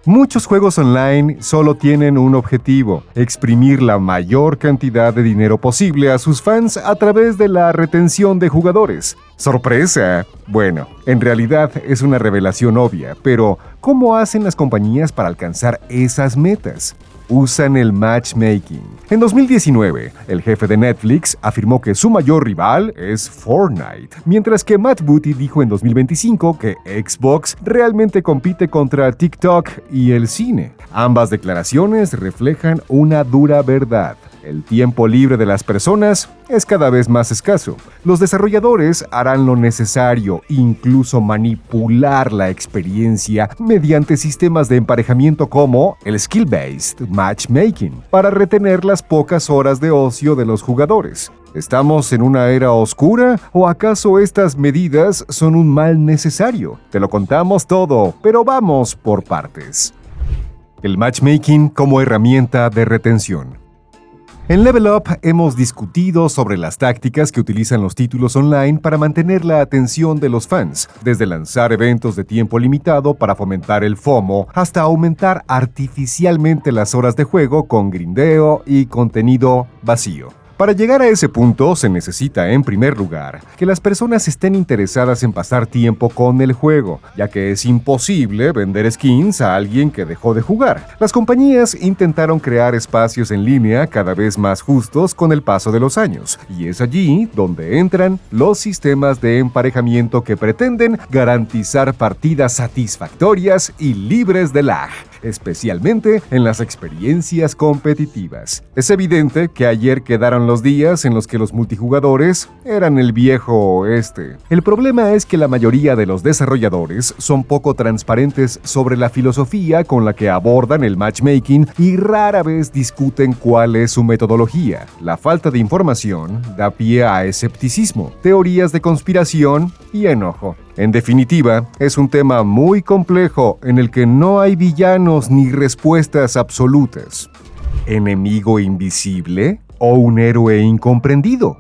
Muchos juegos online solo tienen un objetivo: exprimir la mayor cantidad de dinero posible a sus fans a través de la retención de jugadores. ¡Sorpresa! Bueno, en realidad es una revelación obvia, pero ¿cómo hacen las compañías para alcanzar esas metas? Usan el matchmaking. En 2019, el jefe de Netflix afirmó que su mayor rival es Fortnite, mientras que Matt Booty dijo en 2025 que Xbox realmente compite contra TikTok y el cine. Ambas declaraciones reflejan una dura verdad. El tiempo libre de las personas es cada vez más escaso. Los desarrolladores harán lo necesario, incluso manipular la experiencia mediante sistemas de emparejamiento como el skill-based matchmaking, para retener las pocas horas de ocio de los jugadores. ¿Estamos en una era oscura o acaso estas medidas son un mal necesario? Te lo contamos todo, pero vamos por partes. El matchmaking como herramienta de retención. En Level Up hemos discutido sobre las tácticas que utilizan los títulos online para mantener la atención de los fans, desde lanzar eventos de tiempo limitado para fomentar el FOMO hasta aumentar artificialmente las horas de juego con grindeo y contenido vacío. Para llegar a ese punto se necesita, en primer lugar, que las personas estén interesadas en pasar tiempo con el juego, ya que es imposible vender skins a alguien que dejó de jugar. Las compañías intentaron crear espacios en línea cada vez más justos con el paso de los años, y es allí donde entran los sistemas de emparejamiento que pretenden garantizar partidas satisfactorias y libres de lag, especialmente en las experiencias competitivas. Es evidente que ayer quedaron los días en los que los multijugadores eran el viejo oeste. El problema es que la mayoría de los desarrolladores son poco transparentes sobre la filosofía con la que abordan el matchmaking y rara vez discuten cuál es su metodología. La falta de información da pie a escepticismo, teorías de conspiración y enojo. En definitiva, es un tema muy complejo en el que no hay villanos ni respuestas absolutas. ¿Enemigo invisible o un héroe incomprendido?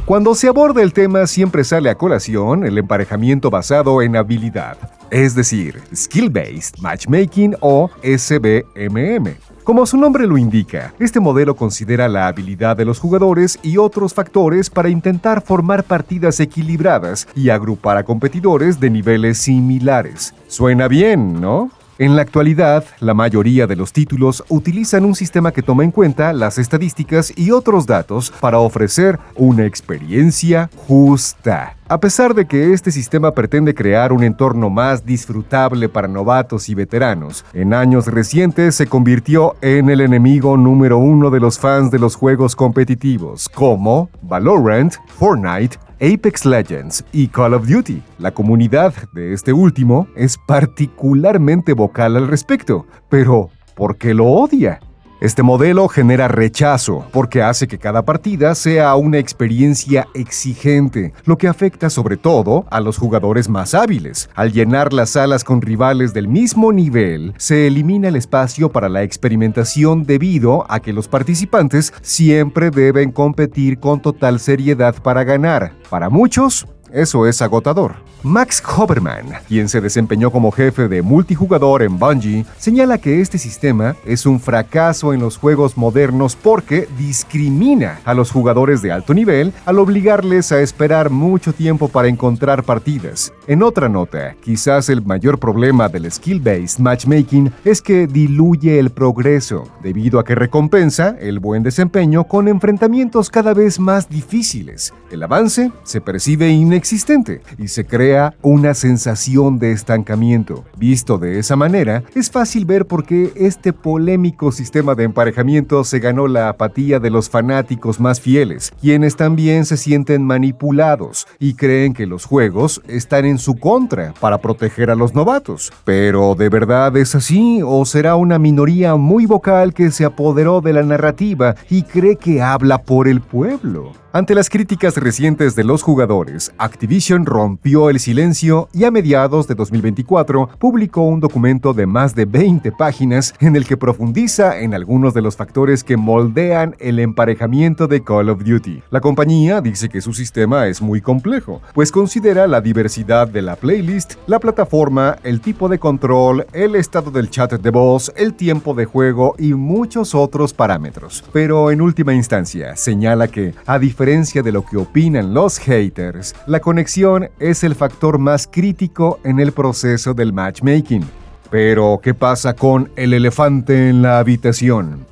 Cuando se aborda el tema siempre sale a colación el emparejamiento basado en habilidad, es decir, Skill-Based Matchmaking o SBMM. Como su nombre lo indica, este modelo considera la habilidad de los jugadores y otros factores para intentar formar partidas equilibradas y agrupar a competidores de niveles similares. Suena bien, ¿no? En la actualidad, la mayoría de los títulos utilizan un sistema que toma en cuenta las estadísticas y otros datos para ofrecer una experiencia justa. A pesar de que este sistema pretende crear un entorno más disfrutable para novatos y veteranos, en años recientes se convirtió en el enemigo número uno de los fans de los juegos competitivos, como Valorant, Fortnite, Apex Legends y Call of Duty. La comunidad de este último es particularmente vocal al respecto, pero ¿por qué lo odia? Este modelo genera rechazo porque hace que cada partida sea una experiencia exigente, lo que afecta sobre todo a los jugadores más hábiles. Al llenar las salas con rivales del mismo nivel, se elimina el espacio para la experimentación debido a que los participantes siempre deben competir con total seriedad para ganar. Para muchos, eso es agotador. Max Hoberman, quien se desempeñó como jefe de multijugador en Bungie, señala que este sistema es un fracaso en los juegos modernos porque discrimina a los jugadores de alto nivel al obligarles a esperar mucho tiempo para encontrar partidas. En otra nota, quizás el mayor problema del skill-based matchmaking es que diluye el progreso, debido a que recompensa el buen desempeño con enfrentamientos cada vez más difíciles. El avance se percibe inexistente y se crea una sensación de estancamiento. Visto de esa manera, es fácil ver por qué este polémico sistema de emparejamiento se ganó la apatía de los fanáticos más fieles, quienes también se sienten manipulados y creen que los juegos están en su contra para proteger a los novatos. ¿Pero de verdad es así o será una minoría muy vocal que se apoderó de la narrativa y cree que habla por el pueblo? Ante las críticas recientes de los jugadores a Activision rompió el silencio y a mediados de 2024 publicó un documento de más de 20 páginas en el que profundiza en algunos de los factores que moldean el emparejamiento de Call of Duty. La compañía dice que su sistema es muy complejo, pues considera la diversidad de la playlist, la plataforma, el tipo de control, el estado del chat de voz, el tiempo de juego y muchos otros parámetros. Pero en última instancia, señala que, a diferencia de lo que opinan los haters, la conexión es el factor más crítico en el proceso del matchmaking. Pero, ¿qué pasa con el elefante en la habitación?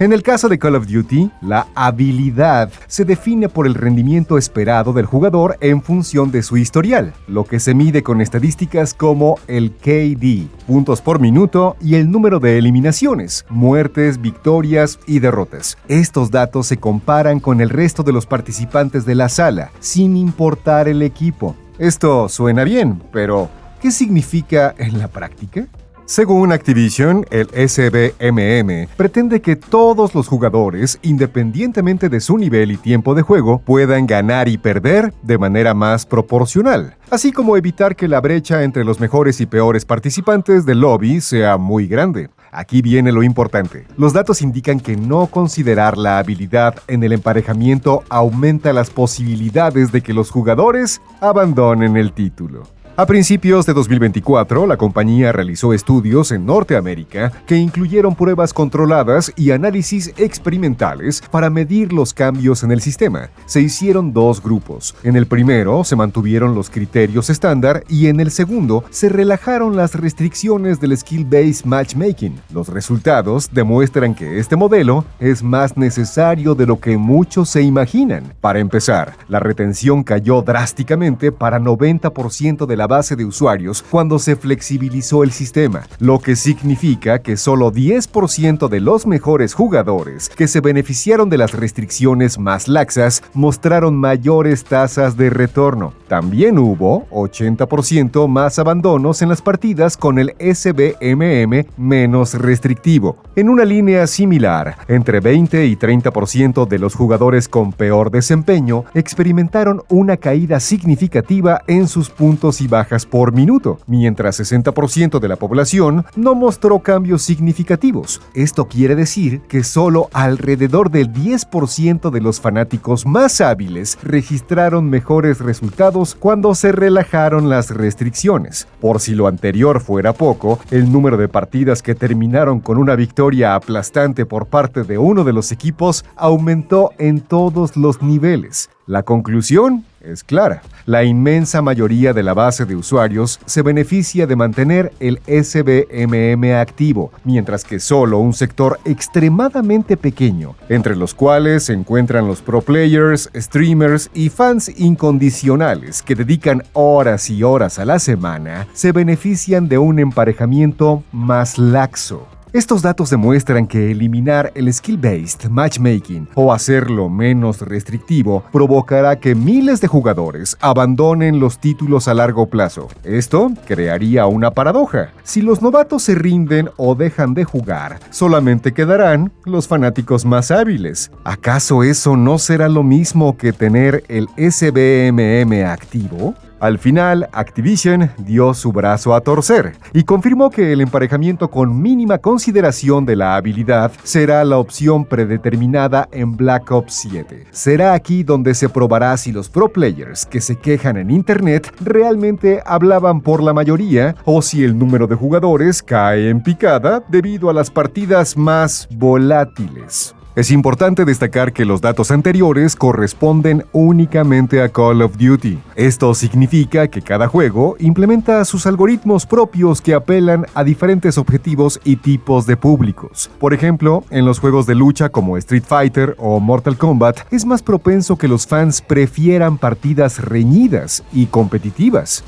En el caso de Call of Duty, la habilidad se define por el rendimiento esperado del jugador en función de su historial, lo que se mide con estadísticas como el KD, puntos por minuto, y el número de eliminaciones, muertes, victorias y derrotas. Estos datos se comparan con el resto de los participantes de la sala, sin importar el equipo. Esto suena bien, pero ¿qué significa en la práctica? Según Activision, el SBMM pretende que todos los jugadores, independientemente de su nivel y tiempo de juego, puedan ganar y perder de manera más proporcional, así como evitar que la brecha entre los mejores y peores participantes del lobby sea muy grande. Aquí viene lo importante. Los datos indican que no considerar la habilidad en el emparejamiento aumenta las posibilidades de que los jugadores abandonen el título. A principios de 2024, la compañía realizó estudios en Norteamérica que incluyeron pruebas controladas y análisis experimentales para medir los cambios en el sistema. Se hicieron dos grupos. En el primero se mantuvieron los criterios estándar y en el segundo se relajaron las restricciones del skill-based matchmaking. Los resultados demuestran que este modelo es más necesario de lo que muchos se imaginan. Para empezar, la retención cayó drásticamente para 90% de la base de usuarios cuando se flexibilizó el sistema, lo que significa que solo 10% de los mejores jugadores que se beneficiaron de las restricciones más laxas mostraron mayores tasas de retorno. También hubo 80% más abandonos en las partidas con el SBMM menos restrictivo. En una línea similar, entre 20 y 30% de los jugadores con peor desempeño experimentaron una caída significativa en sus puntos y bajas por minuto, mientras 60% de la población no mostró cambios significativos. Esto quiere decir que solo alrededor del 10% de los fanáticos más hábiles registraron mejores resultados cuando se relajaron las restricciones. Por si lo anterior fuera poco, el número de partidas que terminaron con una victoria aplastante por parte de uno de los equipos aumentó en todos los niveles. La conclusión es clara. La inmensa mayoría de la base de usuarios se beneficia de mantener el SBMM activo, mientras que solo un sector extremadamente pequeño, entre los cuales se encuentran los pro players, streamers y fans incondicionales que dedican horas y horas a la semana, se benefician de un emparejamiento más laxo. Estos datos demuestran que eliminar el skill-based matchmaking o hacerlo menos restrictivo provocará que miles de jugadores abandonen los títulos a largo plazo. Esto crearía una paradoja. Si los novatos se rinden o dejan de jugar, solamente quedarán los fanáticos más hábiles. ¿Acaso eso no será lo mismo que tener el SBMM activo? Al final, Activision dio su brazo a torcer y confirmó que el emparejamiento con mínima consideración de la habilidad será la opción predeterminada en Black Ops 7. Será aquí donde se probará si los pro players que se quejan en internet realmente hablaban por la mayoría o si el número de jugadores cae en picada debido a las partidas más volátiles. Es importante destacar que los datos anteriores corresponden únicamente a Call of Duty. Esto significa que cada juego implementa sus algoritmos propios que apelan a diferentes objetivos y tipos de públicos. Por ejemplo, en los juegos de lucha como Street Fighter o Mortal Kombat, es más propenso que los fans prefieran partidas reñidas y competitivas.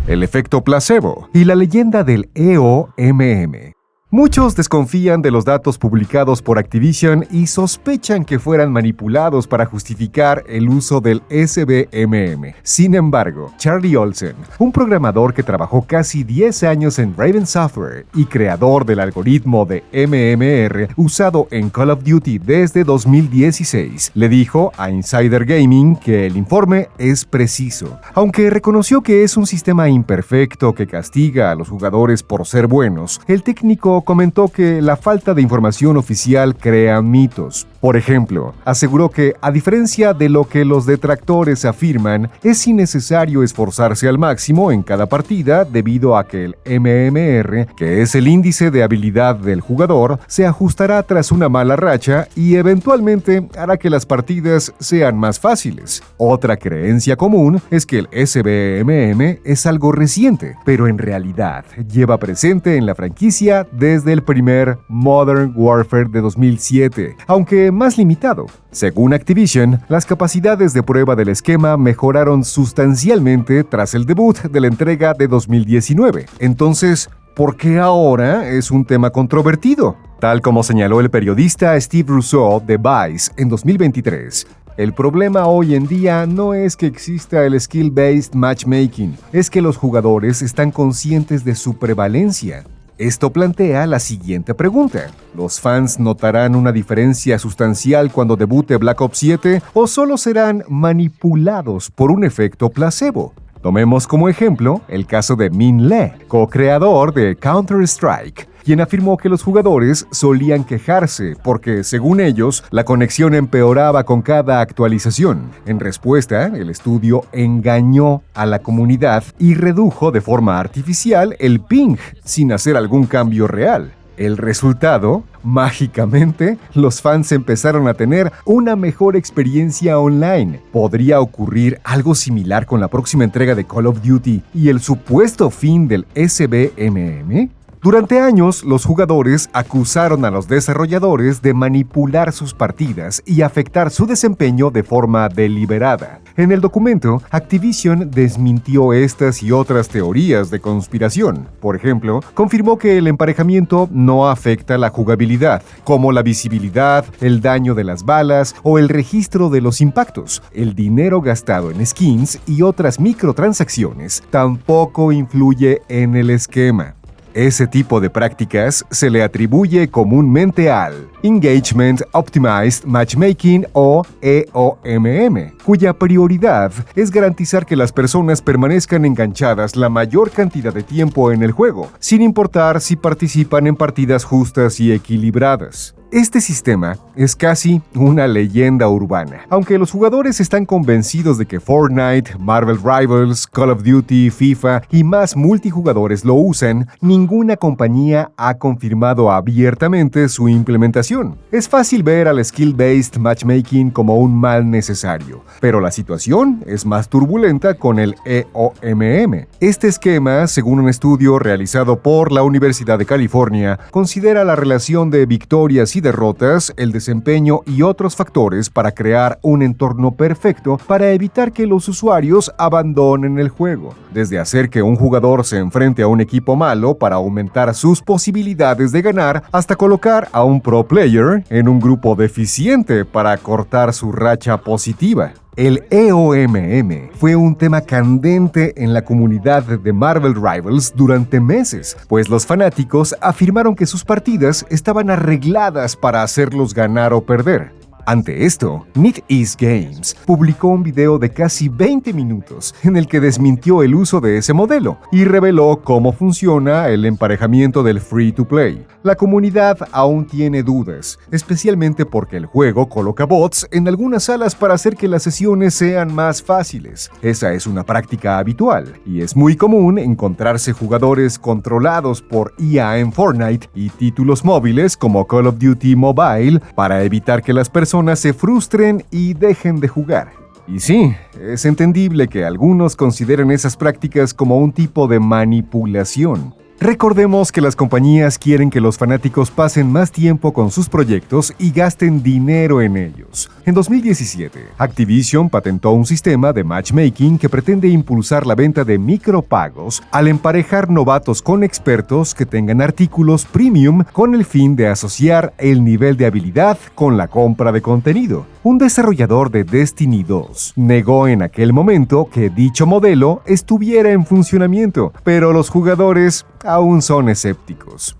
El efecto placebo y la leyenda del EOMM. Muchos desconfían de los datos publicados por Activision y sospechan que fueran manipulados para justificar el uso del SBMM. Sin embargo, Charlie Olsen, un programador que trabajó casi 10 años en Raven Software y creador del algoritmo de MMR usado en Call of Duty desde 2016, le dijo a Insider Gaming que el informe es preciso. Aunque reconoció que es un sistema imperfecto que castiga a los jugadores por ser buenos, el técnico comentó que la falta de información oficial crea mitos. Por ejemplo, aseguró que, a diferencia de lo que los detractores afirman, es innecesario esforzarse al máximo en cada partida debido a que el MMR, que es el índice de habilidad del jugador, se ajustará tras una mala racha y eventualmente hará que las partidas sean más fáciles. Otra creencia común es que el SBMM es algo reciente, pero en realidad lleva presente en la franquicia desde el primer Modern Warfare de 2007, aunque más limitado. Según Activision, las capacidades de prueba del esquema mejoraron sustancialmente tras el debut de la entrega de 2019. Entonces, ¿por qué ahora es un tema controvertido? Tal como señaló el periodista Steve Russo de Vice en 2023, el problema hoy en día no es que exista el skill-based matchmaking, es que los jugadores están conscientes de su prevalencia. Esto plantea la siguiente pregunta: ¿los fans notarán una diferencia sustancial cuando debute Black Ops 7 o solo serán manipulados por un efecto placebo? Tomemos como ejemplo el caso de Min Le, co-creador de Counter-Strike, quien afirmó que los jugadores solían quejarse porque, según ellos, la conexión empeoraba con cada actualización. En respuesta, el estudio engañó a la comunidad y redujo de forma artificial el ping sin hacer algún cambio real. El resultado, mágicamente, los fans empezaron a tener una mejor experiencia online. ¿Podría ocurrir algo similar con la próxima entrega de Call of Duty y el supuesto fin del SBMM? Durante años, los jugadores acusaron a los desarrolladores de manipular sus partidas y afectar su desempeño de forma deliberada. En el documento, Activision desmintió estas y otras teorías de conspiración. Por ejemplo, confirmó que el emparejamiento no afecta la jugabilidad, como la visibilidad, el daño de las balas o el registro de los impactos. El dinero gastado en skins y otras microtransacciones tampoco influye en el esquema. Ese tipo de prácticas se le atribuye comúnmente al Engagement Optimized Matchmaking o EOMM, cuya prioridad es garantizar que las personas permanezcan enganchadas la mayor cantidad de tiempo en el juego, sin importar si participan en partidas justas y equilibradas. Este sistema es casi una leyenda urbana. Aunque los jugadores están convencidos de que Fortnite, Marvel Rivals, Call of Duty, FIFA y más multijugadores lo usan, ninguna compañía ha confirmado abiertamente su implementación. Es fácil ver al skill-based matchmaking como un mal necesario, pero la situación es más turbulenta con el EOMM. Este esquema, según un estudio realizado por la Universidad de California, considera la relación de victorias y derrotas, el desempeño y otros factores para crear un entorno perfecto para evitar que los usuarios abandonen el juego, desde hacer que un jugador se enfrente a un equipo malo para aumentar sus posibilidades de ganar, hasta colocar a un pro player en un grupo deficiente para cortar su racha positiva. El EOMM fue un tema candente en la comunidad de Marvel Rivals durante meses, pues los fanáticos afirmaron que sus partidas estaban arregladas para hacerlos ganar o perder. Ante esto, NetEase Games publicó un video de casi 20 minutos en el que desmintió el uso de ese modelo y reveló cómo funciona el emparejamiento del free-to-play. La comunidad aún tiene dudas, especialmente porque el juego coloca bots en algunas salas para hacer que las sesiones sean más fáciles. Esa es una práctica habitual, y es muy común encontrarse jugadores controlados por IA en Fortnite y títulos móviles como Call of Duty Mobile para evitar que las personas se frustren y dejen de jugar. Y sí, es entendible que algunos consideren esas prácticas como un tipo de manipulación. Recordemos que las compañías quieren que los fanáticos pasen más tiempo con sus proyectos y gasten dinero en ellos. En 2017, Activision patentó un sistema de matchmaking que pretende impulsar la venta de micropagos al emparejar novatos con expertos que tengan artículos premium con el fin de asociar el nivel de habilidad con la compra de contenido. Un desarrollador de Destiny 2 negó en aquel momento que dicho modelo estuviera en funcionamiento, pero los jugadores aún son escépticos.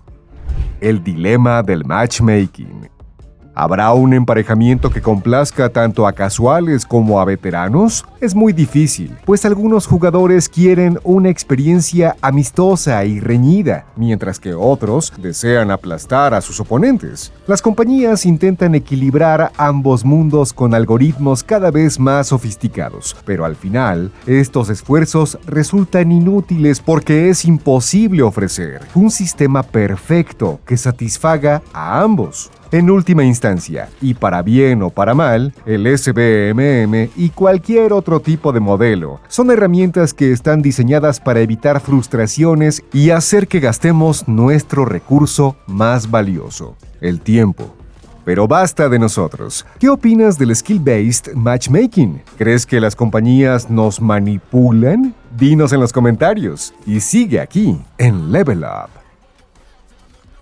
El dilema del matchmaking. ¿Habrá un emparejamiento que complazca tanto a casuales como a veteranos? Es muy difícil, pues algunos jugadores quieren una experiencia amistosa y reñida, mientras que otros desean aplastar a sus oponentes. Las compañías intentan equilibrar ambos mundos con algoritmos cada vez más sofisticados, pero al final, estos esfuerzos resultan inútiles porque es imposible ofrecer un sistema perfecto que satisfaga a ambos. En última instancia, y para bien o para mal, el SBMM y cualquier otro tipo de modelo son herramientas que están diseñadas para evitar frustraciones y hacer que gastemos nuestro recurso más valioso, el tiempo. Pero basta de nosotros. ¿Qué opinas del skill-based matchmaking? ¿Crees que las compañías nos manipulan? Dinos en los comentarios y sigue aquí en Level Up.